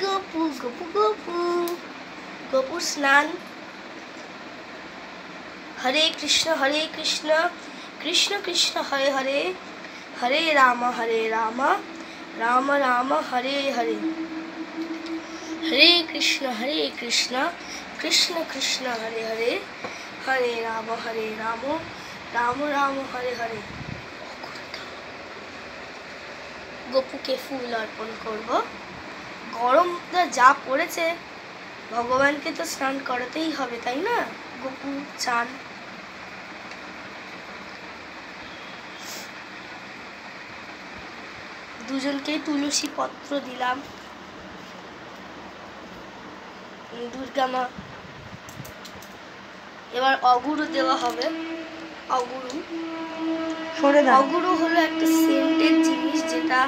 গোপু গোপু গোপু গোপুর স্নান। হরে কৃষ্ণ কৃষ্ণ কৃষ্ণ হরে হরে, হরে রাম রাম রাম হরে হরে, হরে কৃষ্ণ কৃষ্ণ কৃষ্ণ হরে হরে, হরে রাম রাম রাম হরে হরে। গোপুকে ফুল অর্পণ করব। গরমটা যা পড়েছে, ভগবানকে তো স্নান করাতেই হবে, তাই না? গোপু চান। দুজনকে তুলসী পত্র দিলাম। দুর্গা মা। এবার অগুরু দেওয়া হবে। অগুরু হলো একটা সেন্টের জিনিস, যেটা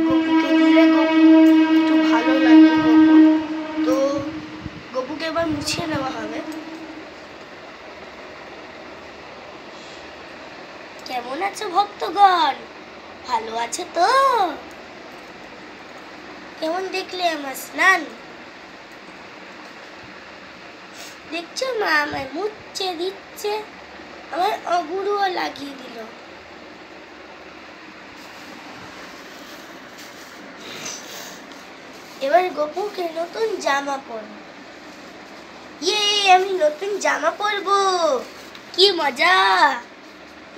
গোপুকে দিলে গোপু একটু ভালো লাগবে। তো গোপুকে এবার মুছিয়ে নেওয়া হবে। কেমন আছো ভক্তগণ? ভালো আছে তো? কেমন দেখলে আমার স্নান? দেখছো মা আমায় মুছছে দিচ্ছে, আমার অগুরুও লাগিয়ে দিল। এবার গোপুকে নতুন জামা পরবো। আমি নতুন জামা পরবো, কি মজা!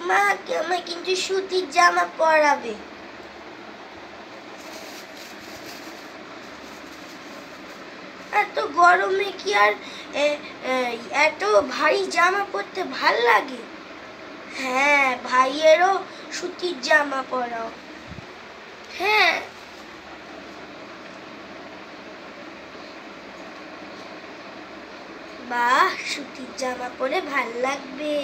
মা আমায় কিন্তু সুতির জামা পরাবে। এত গরমে কি আর এত ভারী জামা পরতে ভাল লাগে? হ্যাঁ, ভাইয়েরও সুতির জামা পরাও। হ্যাঁ, বাহ, সুতির জামা পরে ভাল লাগবে।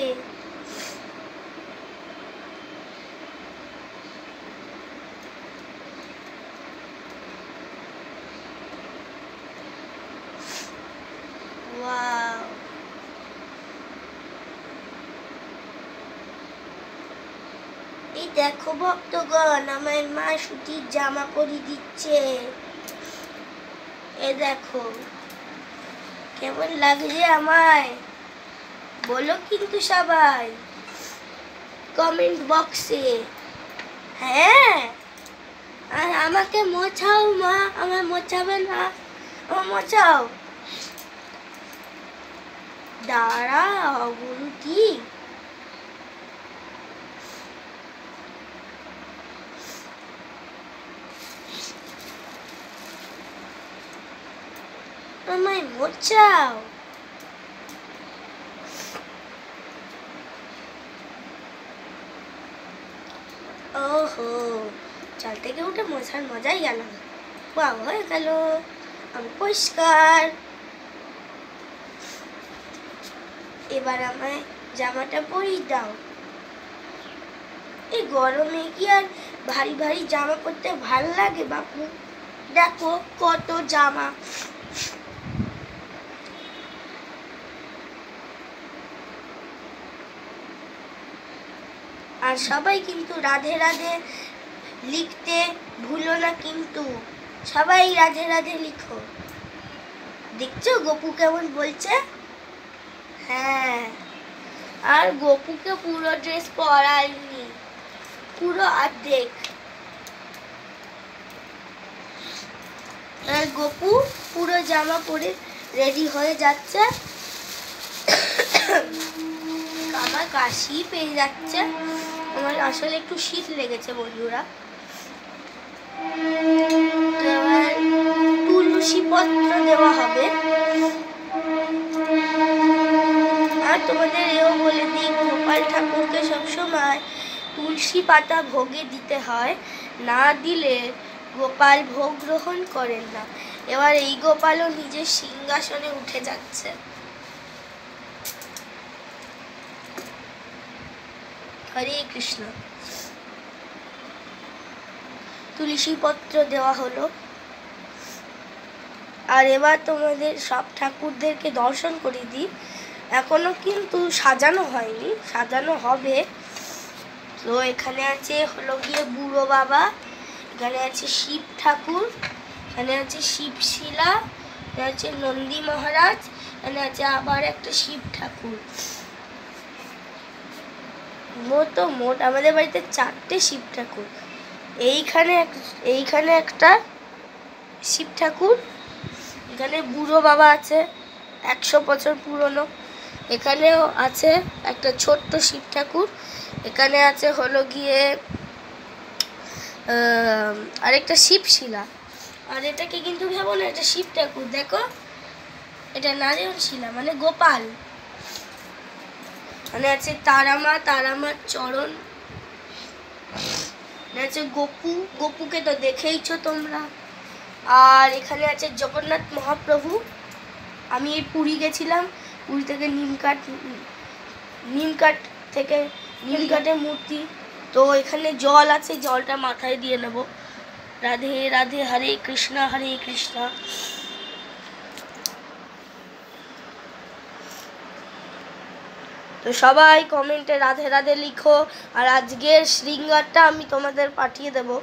এই দেখো ভক্তগণ, আমার মা সুতির জামা পরিয়ে দিচ্ছে। এ দেখো কেমন লাগছে আমায়, বলো কিন্তু সবাই কমেন্ট বক্সে। হ্যাঁ, আর আমাকে মোছাও মা, আমায় মোছাবে না? আমার মোছাও। দাঁড়াও গুরুটি, আমায় মোছাও। ওহো, চাল থেকে উঠে মোছার মজাই আলাদা। বাহ, হয়ে গেল, আমি পরিষ্কার। এবার আমায় জামাটা পরিয়ে দাও। এই গরমে কি আর ভারী ভারী জামা পরতে ভাল লাগে বাপু? দেখো কত জামা। আর সবাই কিন্তু রাধে রাধে লিখতে ভুলো না কিন্তু, সবাই রাধে রাধে লিখো। দেখছো গোপু কেমন বলছে? হ্যাঁ, আর গোপুকে পুরো ড্রেস পরাইনি, পুরো অর্ধেক। আর গোপু পুরো জামা পরে রেডি হয়ে যাচ্ছে। আমার কাশি পেয়ে যাচ্ছে, আমার আসলে একটু শীত লেগেছে বন্ধুরা। তুলসী পত্র দেওয়া হবে। আর তোমাদের এও বলে দিই, গোপাল ঠাকুরকে সবসময় তুলসী পাতা ভোগে দিতে হয়, না দিলে গোপাল ভোগ গ্রহণ করেন না। এবার এই গোপালও নিজের সিংহাসনে উঠে যাচ্ছে। হরে কৃষ্ণ। তুলসী পত্র দেওয়া হলো। আর এবার তোমাদের সব ঠাকুরদেরকে দর্শন করিয়ে দিই। এখনো কিন্তু সাজানো হয়নি, সাজানো হবে। তো এখানে আছে হলো গিয়ে বুড়ো বাবা, এখানে আছে শিব ঠাকুর, এখানে আছে শিবশিলা, এখানে আছে নন্দী মহারাজ, এখানে আছে আবার একটা শিব ঠাকুর। মোট আমাদের বাড়িতে 4টে শিব ঠাকুর। এইখানে একটা শিব ঠাকুর, এখানে বুড়ো বাবা আছে 100 বছর পুরনো। এখানেও আছে একটা ছোট্ট শিব ঠাকুর। এখানে আছে হলো গিয়ে আরেকটা শিবশিলা। আর এটাকে কিন্তু ভাবো না এটা শিব ঠাকুর, দেখো এটা নারায়ণ শিলা মানে গোপাল। মানে আছে তারামার চরণ, আছে গোপুকে তো দেখেইছো তোমরা। আর এখানে আছে জগন্নাথ মহাপ্রভু। আমি এই পুরী গেছিলাম, পুরী থেকে নিমকাঠের মূর্তি। তো এখানে জল আছে, জলটা মাথায় দিয়ে নেব। রাধে রাধে, হরে কৃষ্ণা হরে কৃষ্ণা। তো সবাই কমেন্টে রাধে রাধে লিখো। আর আজকের শৃঙ্গারটা আমি তোমাদের পাঠিয়ে দেবো।